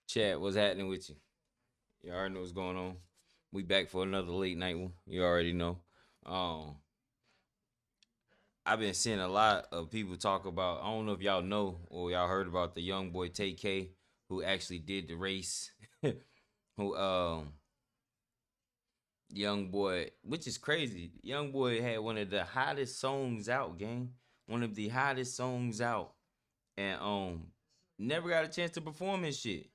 Chad, what's happening with you? You already know what's going on. We back for another late night one. You already know. Um, I've been seeing a lot of people talk about. I don't know if y'all know or y'all heard about the young boy tay-k who actually did the race. who Young boy, which is crazy. Young boy had one of the hottest songs out, gang. One of the hottest songs out, and never got a chance to perform his shit.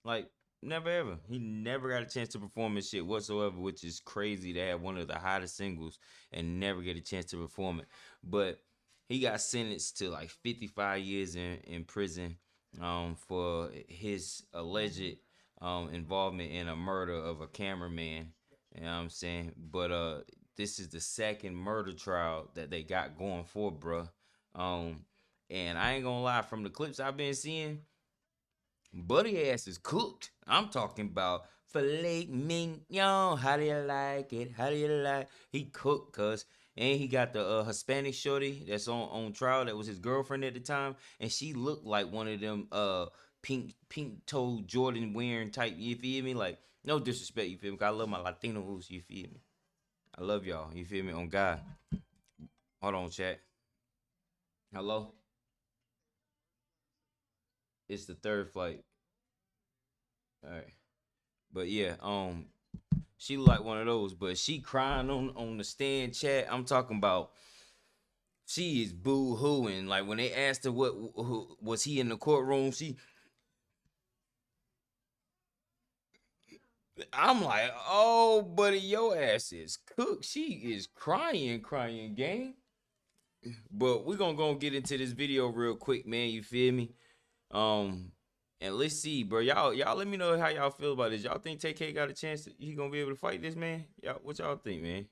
Like never ever. He never got a chance to perform his shit whatsoever, which is crazy to have one of the hottest singles and never get a chance to perform it. But he got sentenced to like 55 years in prison for his alleged involvement in a murder of a cameraman. You know what I'm saying? But this is the second murder trial that they got going for, bruh. Um, and I ain't gonna lie, from the clips I've been seeing, Buddy ass is cooked. I'm talking about filet mignon. How do you like it? How do you like? He cooked, cuz. And he got the Hispanic shorty that's on trial. That was his girlfriend at the time, and she looked like one of them pink toe Jordan wearing type. You feel me? Like no disrespect. You feel me? 'Cause I love my Latinos. You feel me? I love y'all. You feel me? On God. Hold on, chat. Hello. It's the third flight. All right. But yeah, she like one of those, but she crying on the stand chat. I'm talking about she is boo hooing. Like when they asked her what who, was he in the courtroom, I'm like, oh buddy, your ass is cooked. She is crying, gang. But we gonna get into this video real quick, man. You feel me? Um, and let's see, bro. Y'all let me know how y'all feel about this. Y'all think tay-k got a chance? He gonna be able to fight this man? Y'all, what y'all think, man?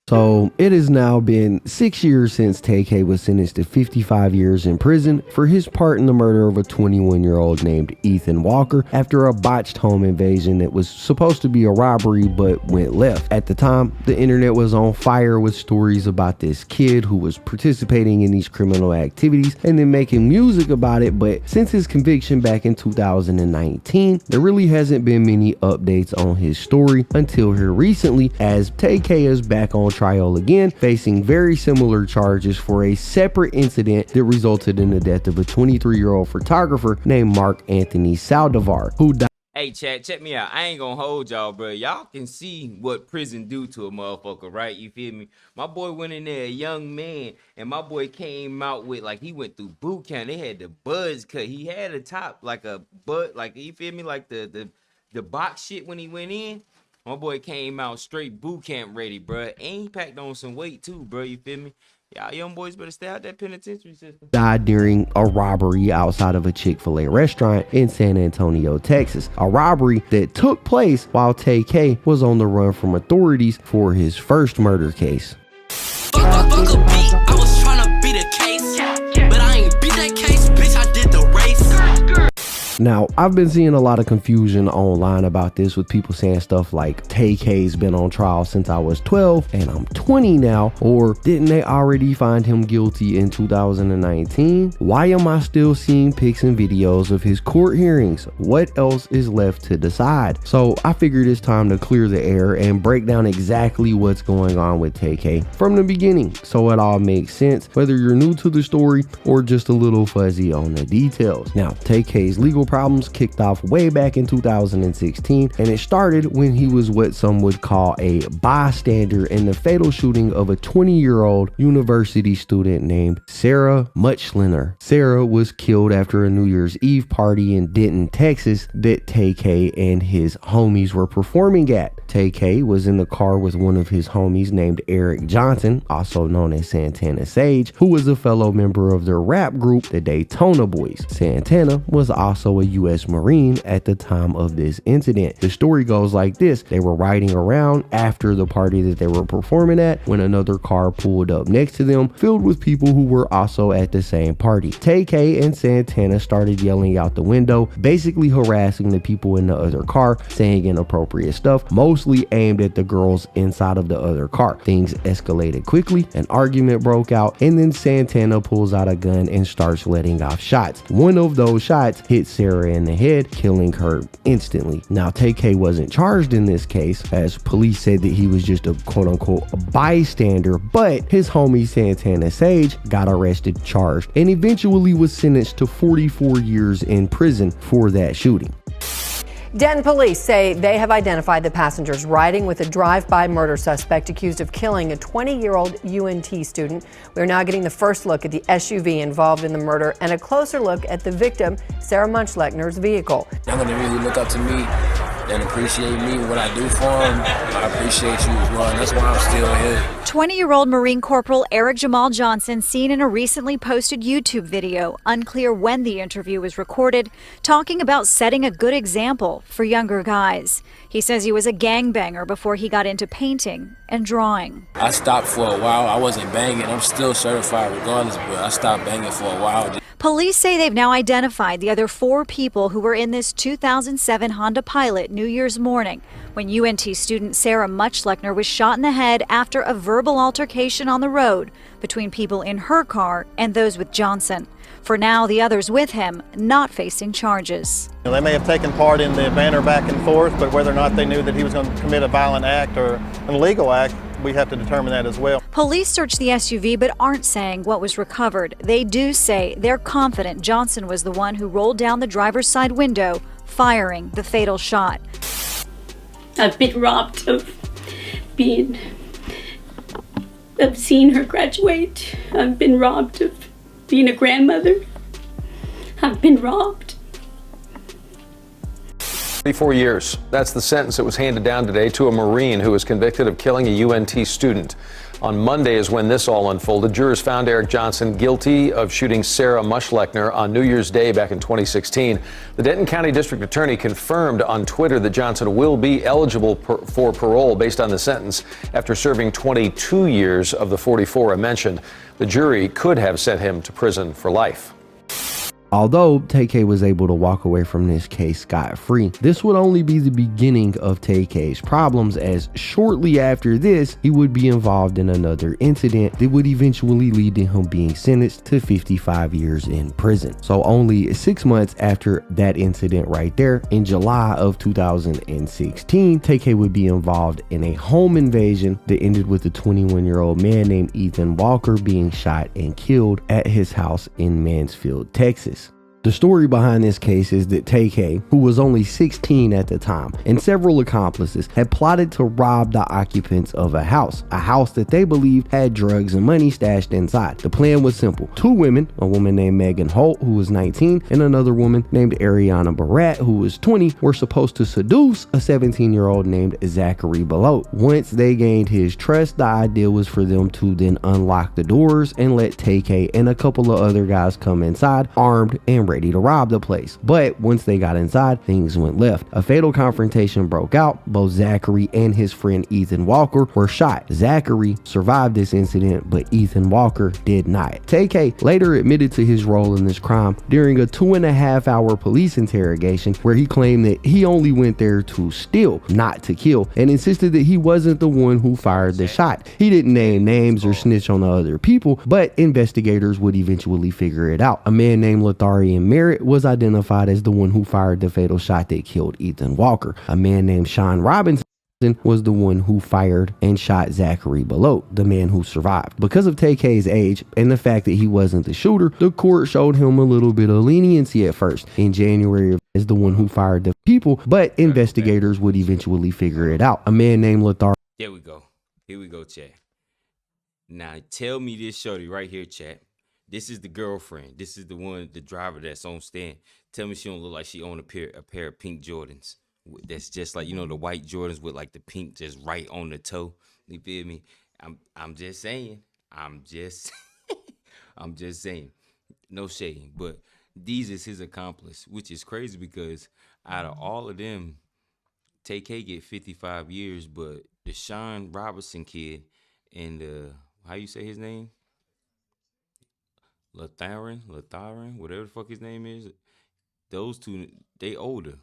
So it has now been 6 years since tay-k was sentenced to 55 years in prison for his part in the murder of a 21-year-old named Ethan Walker after a botched home invasion that was supposed to be a robbery but went left. At the time, the internet was on fire with stories about this kid who was participating in these criminal activities and then making music about it, but since his conviction back in 2019, there really hasn't been many updates on his story until here recently, as tay-k is back on trial again, facing very similar charges for a separate incident that resulted in the death of a 23-year-old photographer named Mark Anthony Saldivar, who died. Hey, chat, check me out. I ain't gonna hold y'all, bro. Y'all can see what prison do to a motherfucker, right? You feel me? My boy went in there, a young man, and my boy came out with like he went through boot camp. They had the buzz cut. He had a top like a butt, like you feel me, like the box shit when he went in. My boy came out straight boot camp ready, bro. And he packed on some weight too, bro. You feel me? Y'all young boys better stay out that penitentiary system. Died during a robbery outside of a Chick-fil-A restaurant in San Antonio, Texas. A robbery that took place while tay-k was on the run from authorities for his first murder case. Fuck a beat, I was tryna beat a case, but I ain't beat that case, bitch, I did the race. Now, I've been seeing a lot of confusion online about this, with people saying stuff like tay-k's been on trial since I was 12 and I'm 20 now, or didn't they already find him guilty in 2019? Why am I still seeing pics and videos of his court hearings? What else is left to decide? So I figured it's time to clear the air and break down exactly what's going on with tay-k from the beginning, so it all makes sense, whether you're new to the story or just a little fuzzy on the details. Now, tay-k's legal problems kicked off way back in 2016, and it started when he was what some would call a bystander in the fatal shooting of a 20-year-old university student named Sarah Muchliner. Sarah was killed after a New Year's Eve party in Denton, Texas that tay-k and his homies were performing at. tay-k was in the car with one of his homies named Eric Johnson, also known as Santana Sage, who was a fellow member of their rap group, the Daytona Boys. Santana was also also a U.S. Marine at the time of this incident. The story goes like this. They were riding around after the party that they were performing at when another car pulled up next to them, filled with people who were also at the same party. Tay-K and Santana started yelling out the window, basically harassing the people in the other car, saying inappropriate stuff, mostly aimed at the girls inside of the other car. Things escalated quickly, an argument broke out, and then Santana pulls out a gun and starts letting off shots. One of those shots hit Sarah in the head, killing her instantly. Now, Tay-K wasn't charged in this case, as police said that he was just a quote-unquote bystander, but his homie Santana Sage got arrested, charged, and eventually was sentenced to 44 years in prison for that shooting. Denton police say they have identified the passengers riding with a drive-by murder suspect accused of killing a 20-year-old UNT student. We're now getting the first look at the SUV involved in the murder and a closer look at the victim, Sarah Munchlechner's vehicle. I'm going to really look up to me and appreciate me, what I do for them. I appreciate you as well, and that's why I'm still here. 20-year-old Marine Corporal Eric Jamal Johnson seen in a recently posted YouTube video, unclear when the interview was recorded, talking about setting a good example for younger guys. He says he was a gangbanger before he got into painting and drawing. I stopped for a while. I wasn't banging. I'm still certified regardless, but I stopped banging for a while. Police say they've now identified the other 4 people who were in this 2007 Honda Pilot New Year's morning when UNT student Sarah Munchlechner was shot in the head after a verbal altercation on the road between people in her car and those with Johnson. For now, the others with him not facing charges. They may have taken part in the banter back and forth, but whether or not they knew that he was going to commit a violent act or an illegal act, we have to determine that as well. Police searched the SUV but aren't saying what was recovered. They do say they're confident Johnson was the one who rolled down the driver's side window, firing the fatal shot. I've been robbed of seeing her graduate. I've been robbed of being a grandmother. I've been robbed. 34 years. That's the sentence that was handed down today to a Marine who was convicted of killing a UNT student. On Monday is when this all unfolded. Jurors found Eric Johnson guilty of shooting Sarah Munchlechner on New Year's Day back in 2016. The Denton County District Attorney confirmed on Twitter that Johnson will be eligible for parole based on the sentence after serving 22 years of the 44 I mentioned. The jury could have sent him to prison for life. Although Tay-K was able to walk away from this case scot-free, this would only be the beginning of Tay-K's problems, as shortly after this, he would be involved in another incident that would eventually lead to him being sentenced to 55 years in prison. So only 6 months after that incident right there, in July of 2016, Tay-K would be involved in a home invasion that ended with a 21-year-old man named Ethan Walker being shot and killed at his house in Mansfield, Texas. The story behind this case is that Tay-K, who was only 16 at the time, and several accomplices had plotted to rob the occupants of a house that they believed had drugs and money stashed inside. The plan was simple. 2 women, a woman named Megan Holt, who was 19, and another woman named Ariana Barat, who was 20, were supposed to seduce a 17-year-old named Zachary Belote. Once they gained his trust, the idea was for them to then unlock the doors and let Tay-K and a couple of other guys come inside, armed and ready to rob the place. But once they got inside, things went left. A fatal confrontation broke out. Both Zachary and his friend Ethan Walker were shot. Zachary survived this incident, but Ethan Walker did not. Tay-K later admitted to his role in this crime during a 2.5-hour police interrogation, where he claimed that he only went there to steal, not to kill, and insisted that he wasn't the one who fired the shot. He didn't name names or snitch on the other people, but investigators would eventually figure it out. A man named Lotharian Merritt was identified as the one who fired the fatal shot that killed Ethan Walker. A man named Sean Robinson was the one who fired and shot Zachary Belote, the man who survived. Because of Tay-K's age and the fact that he wasn't the shooter, the court showed him a little bit of leniency at first. In January, as the one who fired the people, but investigators would eventually figure it out. A man named Lothar. There we go. Here we go, chat. Now tell me this shorty right here, chat. This is the girlfriend. This is the one, the driver that's on stand. Tell me she don't look like she own a pair of pink Jordans. That's just like, you know, the white Jordans with like the pink just right on the toe. You feel me? I'm just saying. I'm just saying. No shade. But These is his accomplice, which is crazy because out of all of them, tay-k get 55 years, but the Sean Robertson kid and how you say his name? Latharan, whatever the fuck his name is. Those two, they older.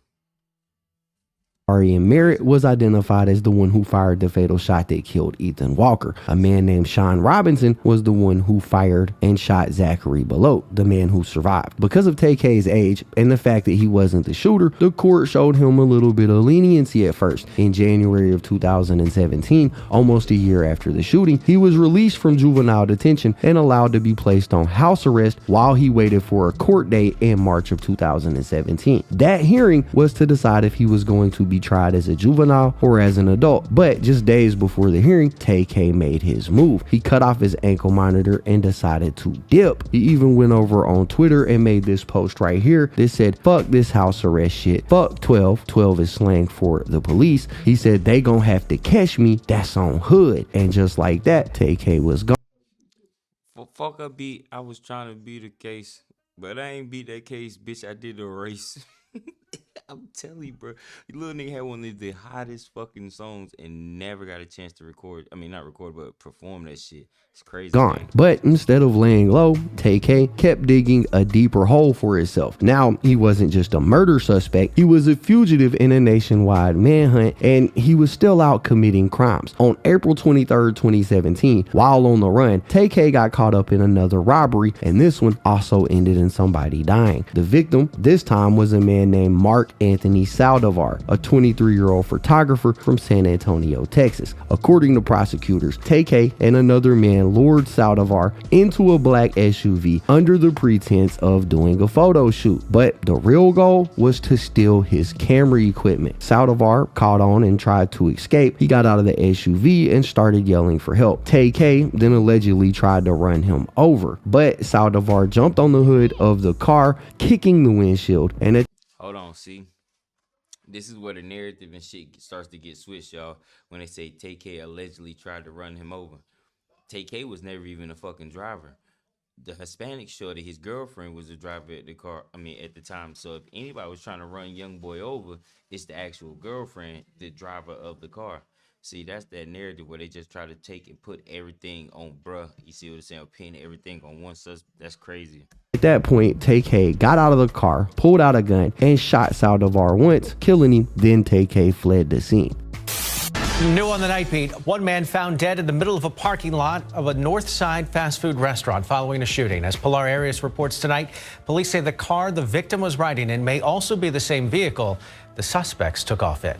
And Merritt was identified as the one who fired the fatal shot that killed Ethan Walker. A man named Sean Robinson was the one who fired and shot Zachary Belote, the man who survived. Because of tay-k's age and the fact that he wasn't the shooter, the court showed him a little bit of leniency at first. In January of 2017, almost a year after the shooting, he was released from juvenile detention and allowed to be placed on house arrest while he waited for a court date in March of 2017. That hearing was to decide if he was going to be tried as a juvenile or as an adult, but just days before the hearing, tay-k made his move. He cut off his ankle monitor and decided to dip. He even went over on Twitter and made this post right here that said, "Fuck this house arrest shit. Fuck 12. 12 is slang for the police." He said, "They gonna have to catch me. That's on hood." And just like that, tay-k was gone. Fuck I was trying to beat a case, but I ain't beat that case, bitch. I did a race. I'm telling you, bro. Little nigga had one of the hottest fucking songs and never got a chance to record. I mean, not record, but perform that shit. It's crazy. Gone. Man. But instead of laying low, tay-k kept digging a deeper hole for himself. Now, he wasn't just a murder suspect, he was a fugitive in a nationwide manhunt, and he was still out committing crimes. On April 23rd, 2017, while on the run, tay-k got caught up in another robbery, and this one also ended in somebody dying. The victim this time was a man named Mark Anthony Saldivar, a 23-year-old photographer from San Antonio, Texas. According to prosecutors, tay-k and another man lured Saldivar into a black SUV under the pretense of doing a photo shoot, but the real goal was to steal his camera equipment. Saldivar caught on and tried to escape. He got out of the SUV and started yelling for help. tay-k then allegedly tried to run him over, but Saldivar jumped on the hood of the car, kicking the windshield, and hold on, see? This is where the narrative and shit starts to get switched, y'all. When they say tay-k allegedly tried to run him over. tay-k was never even a fucking driver. The Hispanic shorty, his girlfriend, was the driver at the car. I mean, at the time. So if anybody was trying to run young boy over, it's the actual girlfriend, the driver of the car. See, that's that narrative where they just try to take and put everything on bruh. You see what I'm saying? Pin everything on one suspect. That's crazy. At that point, tay-k got out of the car, pulled out a gun, and shot Saldivar once, killing him. Then tay-k fled the scene. New on the night beat, one man found dead in the middle of a parking lot of a North Side fast food restaurant following a shooting. As Pilar Arias reports tonight, police say the car the victim was riding in may also be the same vehicle the suspects took off in.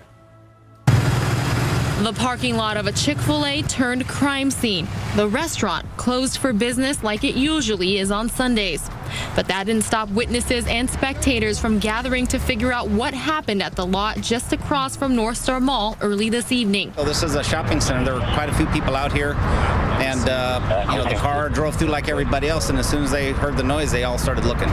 The parking lot of a Chick-fil-A turned crime scene. The restaurant closed for business like it usually is on Sundays. But that didn't stop witnesses and spectators from gathering to figure out what happened at the lot just across from North Star Mall early this evening. So this is a shopping center. There were quite a few people out here, and the car drove through like everybody else, and as soon as they heard the noise, they all started looking.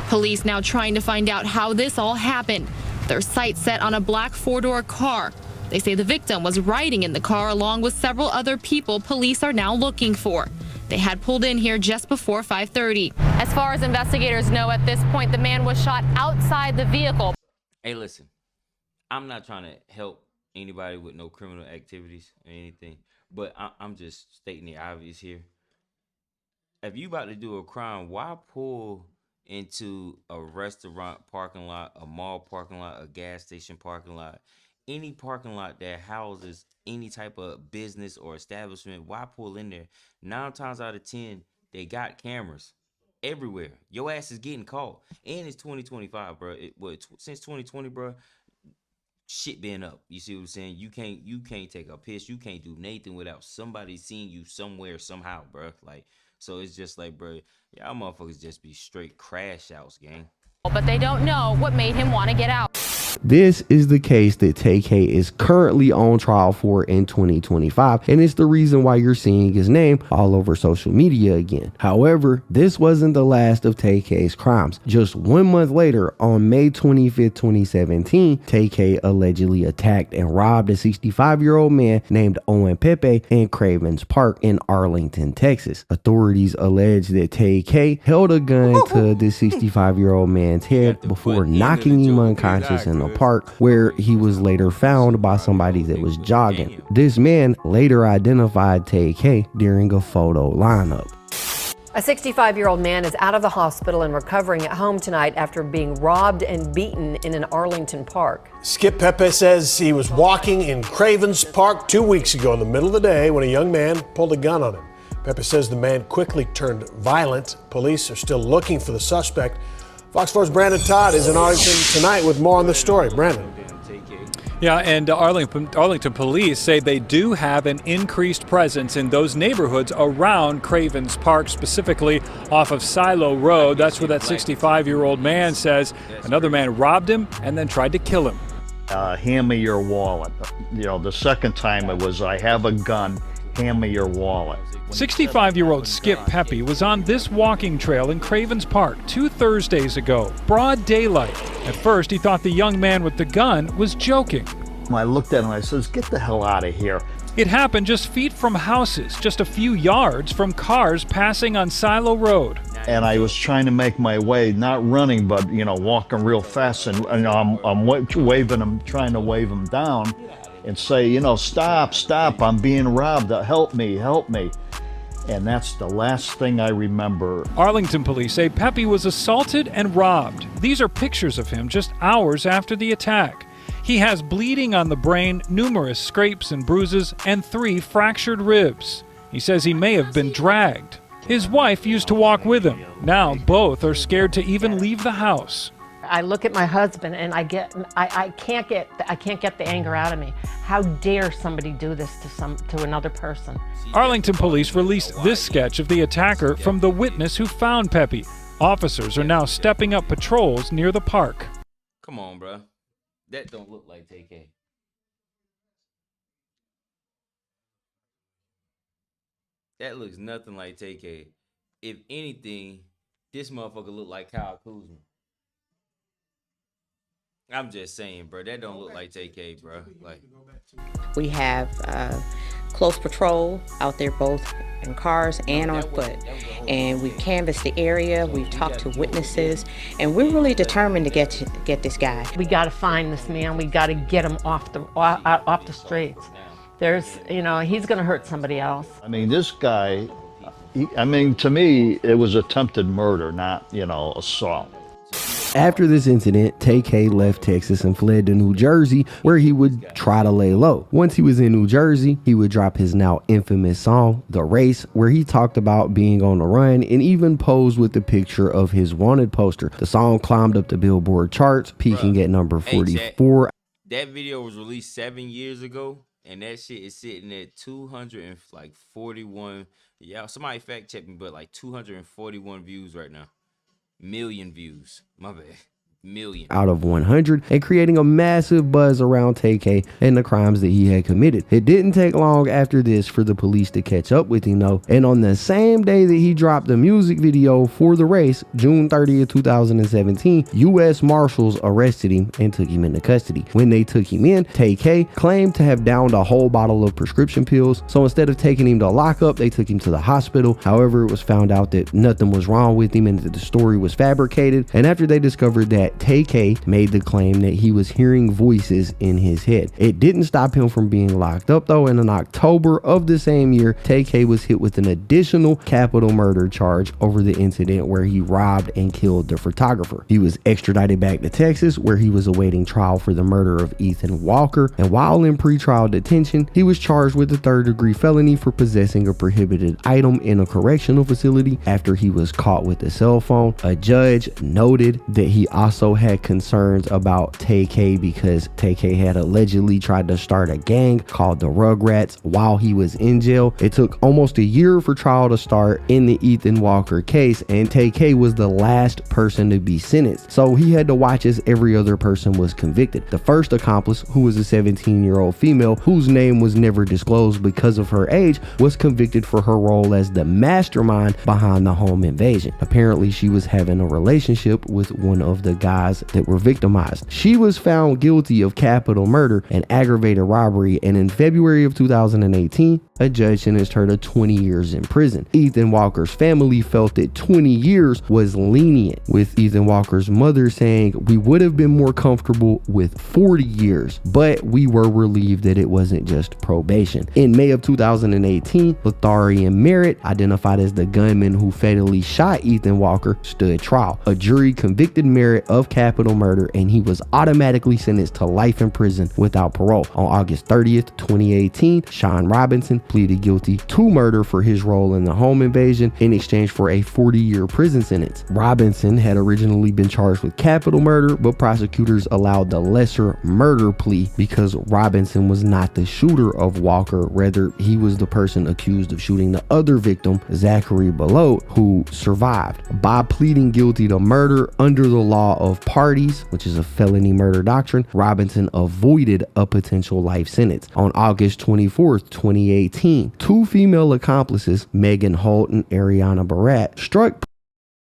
Police now trying to find out how this all happened. Their sights set on a black four-door car. They say the victim was riding in the car along with several other people police are now looking for. They had pulled in here just before 5:30. As far as investigators know at this point, the man was shot outside the vehicle. Hey, listen, I'm not trying to help anybody with no criminal activities or anything, but I'm just stating the obvious here. If you about to do a crime, why pull into a restaurant parking lot, a mall parking lot, a gas station parking lot? Any parking lot that houses any type of business or establishment, why pull in there? 9 times out of 10, they got cameras everywhere. Your ass is getting caught. And it's 2025, bro. Since 2020, bro, shit been up. You see what I'm saying? You can't take a piss. You can't do nothing without somebody seeing you somewhere, somehow, bro. Like, so it's just like, bro, y'all motherfuckers just be straight crash outs, gang. But they don't know what made him want to get out. This is the case that tay-k is currently on trial for in 2025, and it's the reason why you're seeing his name all over social media again. However, this wasn't the last of tay-k's crimes. Just 1 month later, on May 25th, 2017, tay-k allegedly attacked and robbed a 65-year-old man named Owen Pepe in Cravens Park in Arlington, Texas. Authorities allege that tay-k held a gun to the 65-year-old man's head before knocking him unconscious in the park, where he was later found by somebody that was jogging. This man later identified tay-k during a photo lineup. A 65-year-old man is out of the hospital and recovering at home tonight after being robbed and beaten in an Arlington park. Skip Pepe says he was walking in Cravens Park 2 weeks ago in the middle of the day when a young man pulled a gun on him. Pepe says the man quickly turned violent. Police are still looking for the suspect. Fox 4's Brandon Todd is in Arlington tonight with more on this story. Brandon. Yeah, and Arlington police say they do have an increased presence in those neighborhoods around Cravens Park, specifically off of Silo Road. That's where that 65-year-old man says another man robbed him and then tried to kill him. Hand me your wallet. You know, the second time it was, I have a gun, hand me your wallet. 65-year-old Skip Pepe was on this walking trail in Cravens Park 2 Thursdays ago, broad daylight. At first, he thought the young man with the gun was joking. I looked at him and I says, get the hell out of here. It happened just feet from houses, just a few yards from cars passing on Silo Road. And I was trying to make my way, not running, but, you know, walking real fast. And I'm waving him, trying to wave him down and say, you know, stop, I'm being robbed, help me. And that's the last thing I remember. Arlington police say Pepe was assaulted and robbed. These are pictures of him just hours after the attack. He has bleeding on the brain, numerous scrapes and bruises, and 3 fractured ribs. He says he may have been dragged. His wife used to walk with him. Now both are scared to even leave the house. I look at my husband and I can't get the anger out of me. How dare somebody do this to another person? Arlington police released this sketch of the attacker from the witness who found Pepe. Officers are now stepping up patrols near the park. Come on, bro. That don't look like tay-k. That looks nothing like tay-k. If anything, this motherfucker look like Kyle Kuzma. I'm just saying, bro. That don't look like tay-k, bro. Like, we have close patrol out there, both in cars and on foot, and we've canvassed the area. We've talked to witnesses, and we're really determined to get this guy. We got to find this man. We got to get him off the streets. There's, you know, he's going to hurt somebody else. I mean, this guy, to me, it was attempted murder, not, you know, assault. After this incident, tay-k left Texas and fled to New Jersey, where he would try to lay low. Once he was in New Jersey, he would drop his now infamous song, The Race, where he talked about being on the run and even posed with the picture of his wanted poster. The song climbed up the Billboard charts, peaking at number 44. That video was released 7 years ago, and that shit is sitting at 241. Yeah, somebody fact check me, but like 241 views right now. Million views. My bad. Million. Out of 100, and creating a massive buzz around tay-k and the crimes that he had committed. It didn't take long after this for the police to catch up with him though, and on the same day that he dropped the music video for The Race, June 30th, 2017, U.S. Marshals arrested him and took him into custody. When they took him in, tay-k claimed to have downed a whole bottle of prescription pills, so instead of taking him to lockup, they took him to the hospital. However, it was found out that nothing was wrong with him and that the story was fabricated, and after they discovered that, tay-k made the claim that he was hearing voices in his head. It didn't stop him from being locked up though, and in October of the same year, tay-k was hit with an additional capital murder charge over the incident where he robbed and killed the photographer. He was extradited back to Texas, where he was awaiting trial for the murder of Ethan Walker, and while in pretrial detention, he was charged with a 3rd-degree felony for possessing a prohibited item in a correctional facility after he was caught with a cell phone. A judge noted that he also also had concerns about tay-k because tay-k had allegedly tried to start a gang called the Rugrats while he was in jail. It took almost a year for trial to start in the Ethan Walker case, and tay-k was the last person to be sentenced, so he had to watch as every other person was convicted. The first accomplice, who was a 17-year-old female whose name was never disclosed because of her age, was convicted for her role as the mastermind behind the home invasion. Apparently, she was having a relationship with one of the guys that were victimized. She was found guilty of capital murder and aggravated robbery, and in February of 2018, a judge sentenced her to 20 years in prison. Ethan Walker's family felt that 20 years was lenient, with Ethan Walker's mother saying, "We would have been more comfortable with 40 years, but we were relieved that it wasn't just probation." In May of 2018, Lotharian Merritt, identified as the gunman who fatally shot Ethan Walker, stood trial. A jury convicted Merritt of capital murder, and he was automatically sentenced to life in prison without parole. On August 30th, 2018, Sean Robinson pleaded guilty to murder for his role in the home invasion in exchange for a 40-year prison sentence. Robinson had originally been charged with capital murder, but prosecutors allowed the lesser murder plea because Robinson was not the shooter of Walker. Rather, he was the person accused of shooting the other victim, Zachary Belote, who survived. By pleading guilty to murder under the law of parties, which is a felony murder doctrine, Robinson avoided a potential life sentence. On August 24th, 2018, two female accomplices, Megan Holt and Ariana Barat, struck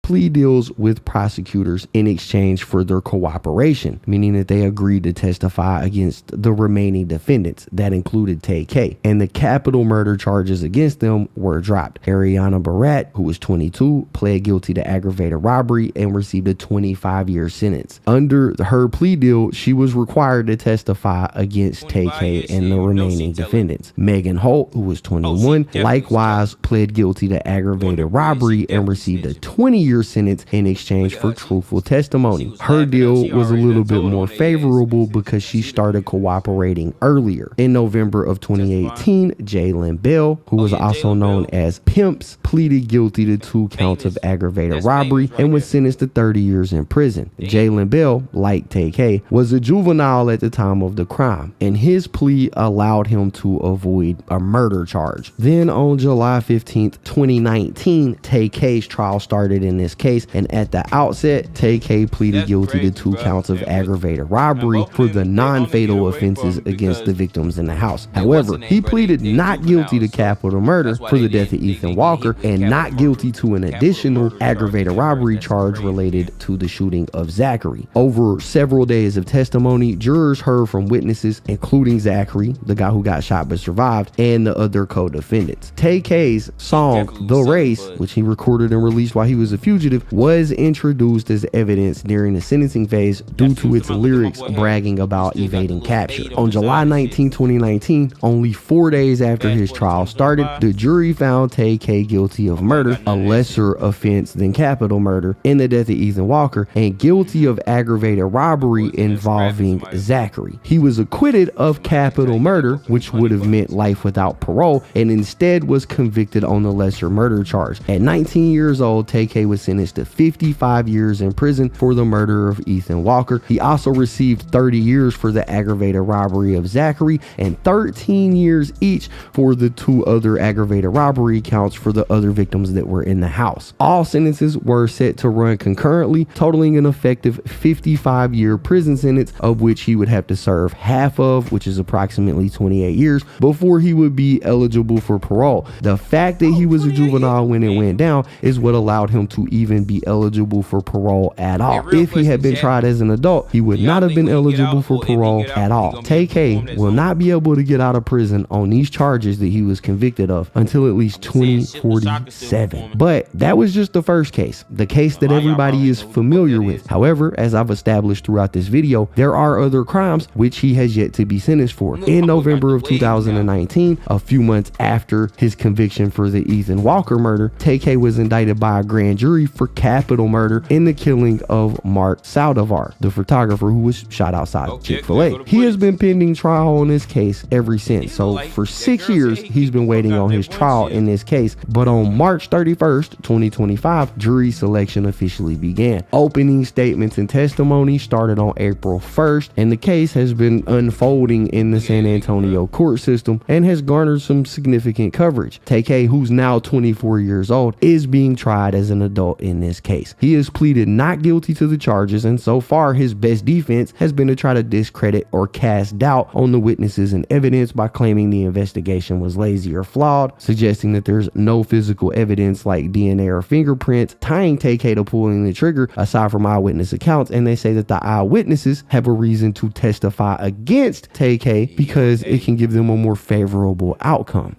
plea deals with prosecutors in exchange for their cooperation, meaning that they agreed to testify against the remaining defendants. That included tay-k, and the capital murder charges against them were dropped. Ariana Barat, who was 22, pled guilty to aggravated robbery and received a 25-year sentence. Under her plea deal, she was required to testify against tay-k and the remaining defendants. Megan Holt, who was 21, likewise pled guilty to aggravated robbery and received a 20-year sentence in exchange for truthful testimony. Her deal was a little bit more favorable because she started cooperating earlier. In November of 2018, Jalen Bell, who was also known as Pimps, pleaded guilty to 2 counts of aggravated robbery and was sentenced to 30 years in prison. Jalen Bell, like tay-k, was a juvenile at the time of the crime, and his plea allowed him to avoid a murder charge. Then on July 15th, 2019, tay-k's trial started in this case, and at the outset, tay-k pleaded guilty to 2 counts of aggravated robbery for the non-fatal offenses against the victims in the house. However, he pleaded not guilty to capital murder for the death of Ethan Walker and not guilty to an additional aggravated robbery charge related to the shooting of Zachary. Over several days of testimony, jurors heard from witnesses, including Zachary, the guy who got shot but survived, and the other co-defendants. tay-k's song The Race, which he recorded and released while he was a fugitive, was introduced as evidence during the sentencing phase due to its lyrics bragging about evading capture. On July 19, 2019, only 4 days after his trial started, the jury found tay-k guilty of murder, a lesser offense than capital murder, in the death of Ethan Walker, and guilty of aggravated robbery involving Zachary. He was acquitted of capital murder, which would have meant life without parole, and instead was convicted on the lesser murder charge. At 19 years old, tay-k was sentenced to 55 years in prison for the murder of Ethan Walker. He also received 30 years for the aggravated robbery of Zachary and 13 years each for the 2 other aggravated robbery counts for the other victims that were in the house. All sentences were set to run concurrently, totaling an effective 55-year prison sentence, of which he would have to serve half of, which is approximately 28 years, before he would be eligible for parole. The fact that he was a juvenile when it went down is what allowed him to even be eligible for parole at all. If he had been tried as an adult, he would not have been eligible for parole at all. tay-k will not be able to get out of prison on these charges that he was convicted of until at least 2047. But that was just the first case, the case that everybody is familiar with. However, as I've established throughout this video, there are other crimes which he has yet to be sentenced for. In November of 2019, a few months after his conviction for the Ethan Walker murder, tay-k was indicted by a grand jury for capital murder in the killing of Mark Saldivar, the photographer who was shot outside Chick-fil-A. He has been pending trial on this case ever since. So for 6 years, he's been waiting on his trial in this case. But on March 31st, 2025, jury selection officially began. Opening statements and testimony started on April 1st, and the case has been unfolding in the San Antonio court system and has garnered some significant coverage. Tay-K, who's now 24 years old, is being tried as an adult in this case. He has pleaded not guilty to the charges, and so far his best defense has been to try to discredit or cast doubt on the witnesses and evidence by claiming the investigation was lazy or flawed, suggesting that there's no physical evidence like DNA or fingerprints tying Tay-K to pulling the trigger aside from eyewitness accounts, and they say that the eyewitnesses have a reason to testify against Tay-K because it can give them a more favorable outcome.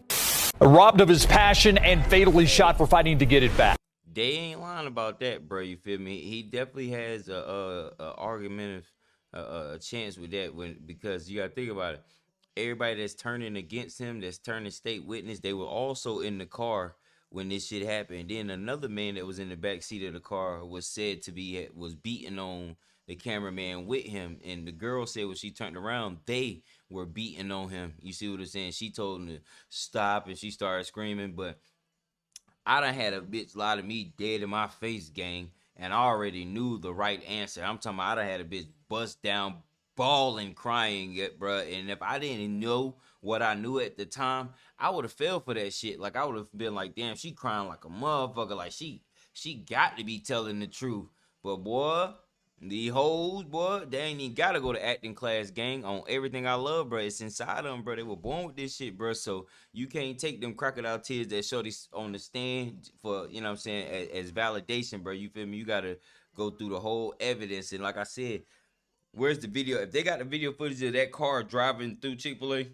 Robbed of his passion and fatally shot for fighting to get it back. They ain't lying about that, bro. You feel me? He definitely has a argument of a chance with that because you gotta think about it. Everybody that's turning against him, that's turning state witness, they were also in the car when this shit happened. Then another man that was in the back seat of the car was said to be was beating on the cameraman with him, and the girl said when she turned around, they were beating on him. You see what I'm saying? She told him to stop, and she started screaming. But I done had a bitch lie to me dead in my face, gang, and I already knew the right answer. I'm talking about I done had a bitch bust down, bawling, crying, bruh. And if I didn't know what I knew at the time, I would have fell for that shit. Like, I would have been like, damn, she crying like a motherfucker. Like, she got to be telling the truth. But, boy, the hoes, boy, they ain't even gotta go to acting class, gang. On everything I love, bro, it's inside them, bro. They were born with this shit, bro. So you can't take them crocodile tears that show this on the stand for, you know what I'm saying, as validation, bro. You feel me? You gotta go through the whole evidence. And like I said, where's the video? If they got the video footage of that car driving through Chick-fil-A,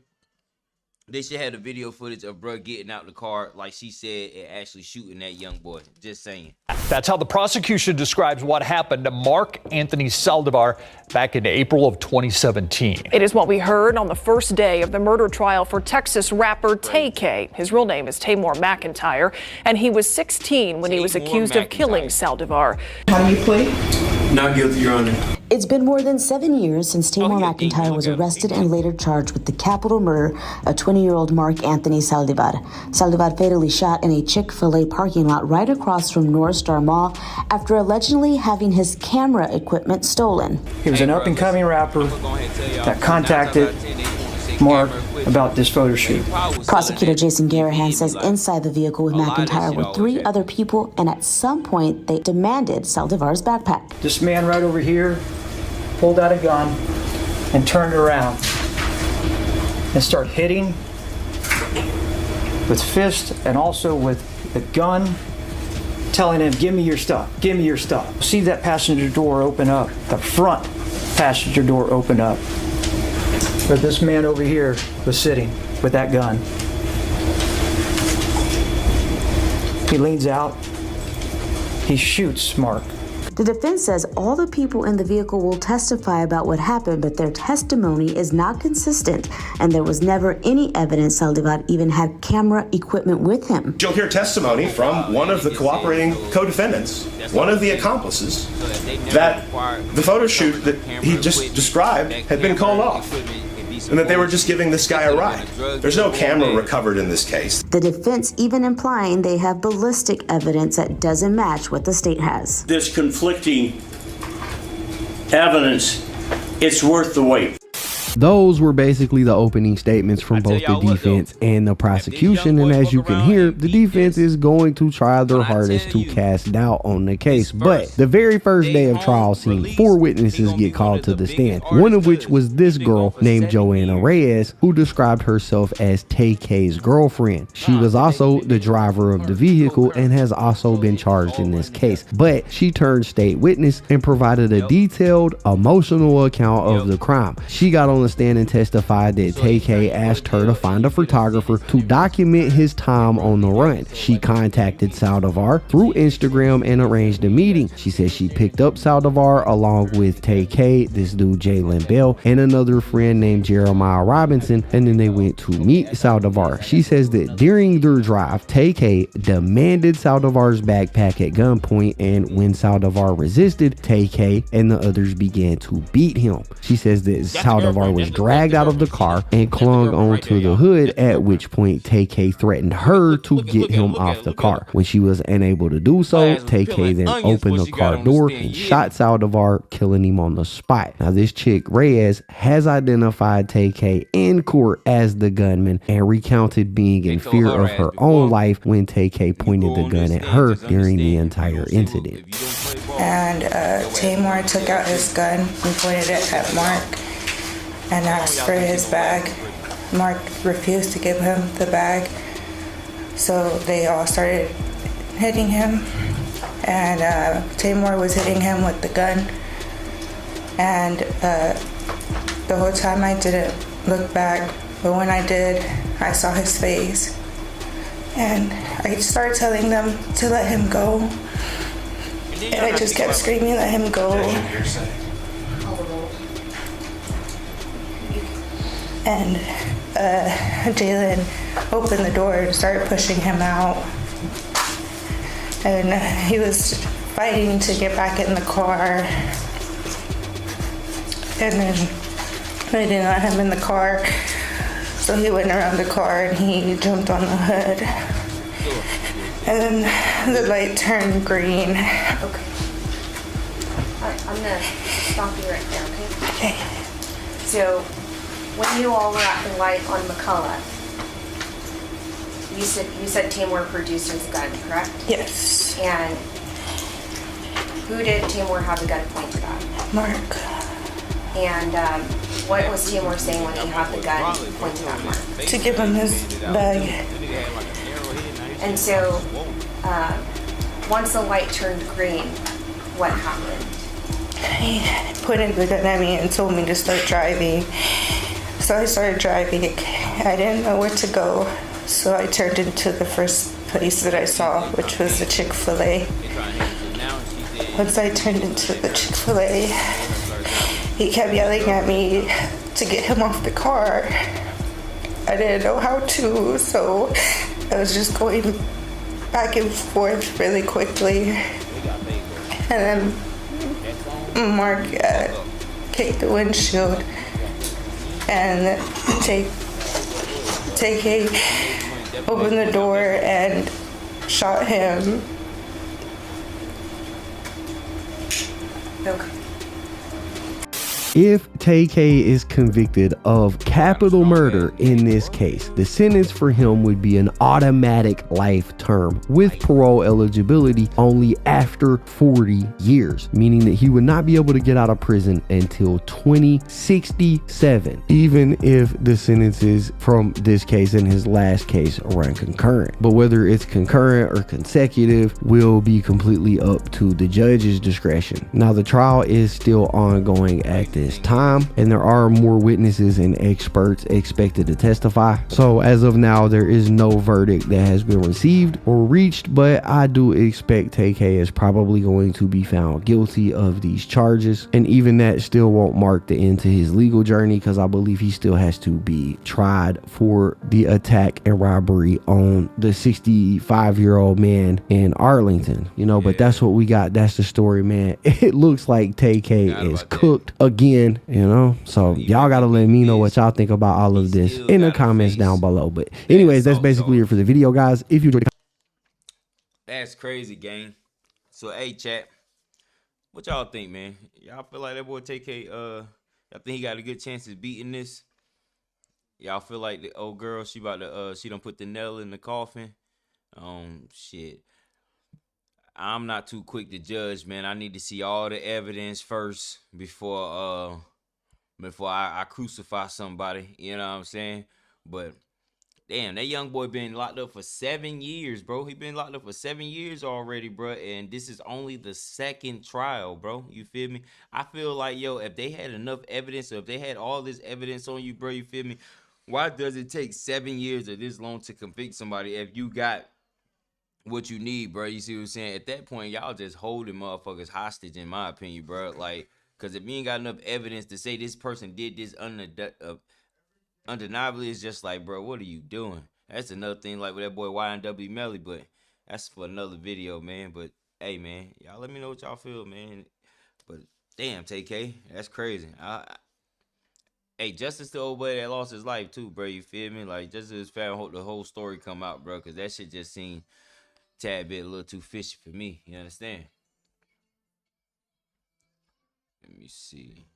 they should have the video footage of bro getting out the car, like she said, and actually shooting that young boy. Just saying. That's how the prosecution describes what happened to Mark Anthony Saldivar back in April of 2017. It is what we heard on the first day of the murder trial for Texas rapper Tay-K. His real name is Tamor McIntyre, and he was 16 when he was accused of killing Saldivar. How do you plead? Not guilty, Your Honor. It's been more than 7 years since Tamor McIntyre was arrested and later charged with the capital murder of 20-year-old Mark Anthony Saldivar. Saldivar fatally shot in a Chick-fil-A parking lot right across from North Star Mall after allegedly having his camera equipment stolen. He was an up-and-coming rapper that contacted Mark about this photo shoot. Prosecutor Jason Garahan says inside the vehicle with McIntyre were 3 other people, and at some point they demanded Saldivar's backpack. This man right over here pulled out a gun and turned around and started hitting with fists and also with a gun, telling him, give me your stuff, give me your stuff. See that passenger door open up, the front passenger door open up, where this man over here was sitting with that gun. He leans out, he shoots Mark. The defense says all the people in the vehicle will testify about what happened, but their testimony is not consistent, and there was never any evidence Saldivar even had camera equipment with him. You'll hear testimony from one of the cooperating co-defendants, one of the accomplices, that the photo shoot that he just described had been called off, and that they were just giving this guy a ride. There's no camera recovered in this case. The defense even implying they have ballistic evidence that doesn't match what the state has. This conflicting evidence, it's worth the wait. Those were basically the opening statements from both the defense and the prosecution, and as you can hear, the defense is going to try their hardest to cast doubt on the case. But the very first day of trial seen 4 witnesses get called to the stand, one of which was this girl named Joanna Reyes, who described herself as Tay-K's girlfriend. She was also the driver of the vehicle and has also been charged in this case, but she turned state witness and provided a detailed, emotional account of the crime. She got on the stand and testified that Tay-K asked her to find a photographer to document his time on the run. She contacted Saldivar through Instagram and arranged a meeting. She said she picked up Saldivar along with Tay-K, this dude Jalen Bell, and another friend named Jeremiah Robinson, and then they went to meet Saldivar. She says that during their drive, Tay-K demanded Saldivar's backpack at gunpoint, and when Saldivar resisted, Tay-K and the others began to beat him. She says that Saldivar car, was dragged out of the car and clung onto the hood, at which point tay-k threatened her to get him off the car. When she was unable to do so, tay-k then opened the car door and shot Saldivar, killing him on the spot. Now this chick, Reyes, has identified tay-k in court as the gunman and recounted being in fear of her own life when tay-k pointed the gun at her during the entire incident. And Tamor took out his gun and pointed it at Mark and asked for his bag. Mark refused to give him the bag, so they all started hitting him, and Tamor was hitting him with the gun, and the whole time I didn't look back, but when I did, I saw his face, and I started telling them to let him go, and I just kept screaming, let him go. And Jalen opened the door and started pushing him out. And he was fighting to get back in the car. And then I didn't let him in the car. So he went around the car and he jumped on the hood. And then the light turned green. Okay. I'm gonna stop you right there, okay? Okay. So, when you all were at the light on McCullough, you said Tamor produced his gun, correct? Yes. And who did Tamor have the gun pointed at? Mark. And what was Tamor saying when he had the gun pointed at Mark? To give him his bag. And so, once the light turned green, what happened? He pointed the gun at me and told me to start driving. So I started driving. I didn't know where to go, so I turned into the first place that I saw, which was the Chick-fil-A. Once I turned into the Chick-fil-A, he kept yelling at me to get him off the car. I didn't know how to, so I was just going back and forth really quickly. And then Mark kicked the windshield, and tay-k opened the door and shot him. Okay. If tay-k is convicted of capital murder in this case, the sentence for him would be an automatic life term with parole eligibility only after 40 years, meaning that he would not be able to get out of prison until 2067, even if the sentences from this case and his last case run concurrent. But whether it's concurrent or consecutive will be completely up to the judge's discretion. Now, the trial is still ongoing at this time, and there are more witnesses and experts expected to testify. So as of now, there is no verdict that has been received or reached, but I do expect tay-k is probably going to be found guilty of these charges, and even that still won't mark the end to his legal journey, because I believe he still has to be tried for the attack and robbery on the 65-year-old man in Arlington, you know. But that's what we got. That's the story, man. It looks like tay-k is cooked again, you know. So y'all gotta let me know what y'all think about all of this in the comments down below. But anyways, that's basically it for the video, guys. If you enjoyed the That's crazy, gang. So hey, chat, what y'all think, man? Y'all feel like that boy tay-k, y'all think he got a good chance of beating this? Y'all feel like the old girl, she about to she done put the nail in the coffin? Shit, I'm not too quick to judge, man. I need to see all the evidence first before I crucify somebody. You know what I'm saying? But damn, that young boy been locked up for 7 years, bro. He been locked up for 7 years already, bro. And this is only the second trial, bro. You feel me? I feel like, yo, if they had enough evidence, or if they had all this evidence on you, bro, you feel me? Why does it take 7 years or this long to convict somebody if you got what you need, bro? You see what I'm saying? At that point, y'all just holding motherfuckers hostage, in my opinion, bro. Like, because if you ain't got enough evidence to say this person did this undeniably, it's just like, bro, what are you doing? That's another thing, like with that boy YNW Melly, but that's for another video, man. But hey, man, y'all let me know what y'all feel, man. But damn, tay-k, that's crazy. hey, justice to old buddy that lost his life too, bro. You feel me? Like, justice to his family. Hope the whole story come out, bro, because that shit just seemed tad bit a little too fishy for me. You understand? Let me see.